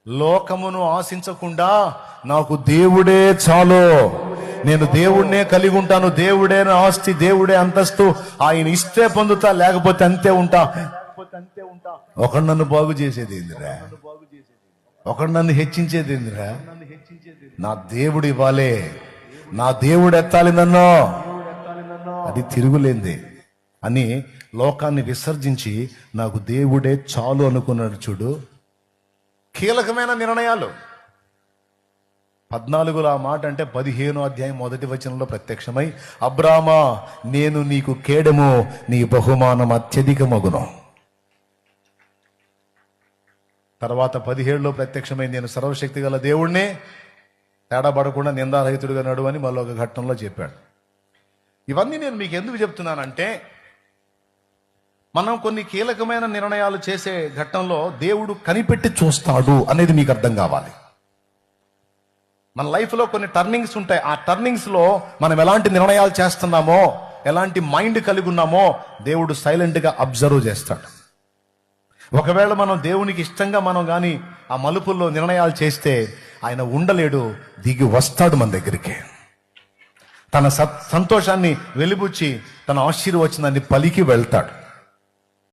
లోకమును ఆశించకుండా నాకు దేవుడే చాలు, నేను దేవుడినే కలిగి ఉంటాను, దేవుడే నా ఆస్తి, దేవుడే అంతస్తు, ఆయన ఇస్తే పొందుతా, లేకపోతే అంతే ఉంటా. ఒకడు నన్ను బాగు చేసేది ఏందిరా, ఒకడు నన్ను హెచ్చించేది ఏందిరా? నా దేవుడు ఇవ్వాలే, నా దేవుడు ఎత్తాలి నన్ను, అది తిరుగులేంది అని లోకాన్ని విసర్జించి నాకు దేవుడే చాలు అనుకున్నాడు. చూడు, కీలకమైన నిర్ణయాలు. 14 ఆ మాట అంటే 15వ అధ్యాయం 1వ వచనంలో ప్రత్యక్షమై, అబ్రామా నేను నీకు కేడము, నీ బహుమానం అత్యధికమగును. తర్వాత 17లో ప్రత్యక్షమై, నేను సర్వశక్తి గల దేవుణ్ణే, తేడా పడకుండా నిందారహితుడిగా నడువని మళ్ళీ ఒక ఘట్టంలో చెప్పాడు. ఇవన్నీ నేను మీకు ఎందుకు చెప్తున్నానంటే, మనం కొన్ని కీలకమైన నిర్ణయాలు చేసే ఘట్టంలో దేవుడు కనిపెట్టి చూస్తాడు అనేది మీకు అర్థం కావాలి. మన లైఫ్లో కొన్ని టర్నింగ్స్ ఉంటాయి. ఆ టర్నింగ్స్లో మనం ఎలాంటి నిర్ణయాలు చేస్తున్నామో, ఎలాంటి మైండ్ కలిగి ఉన్నామో దేవుడు సైలెంట్గా అబ్జర్వ్ చేస్తాడు. ఒకవేళ మనం దేవునికి ఇష్టంగా మనం కానీ ఆ మలుపుల్లో నిర్ణయాలు చేస్తే ఆయన ఉండలేడు, దిగి వస్తాడు మన దగ్గరికి. తన సంతోషాన్ని వెలిబుచ్చి తన ఆశీర్వచనాన్ని పలికి వెళ్తాడు.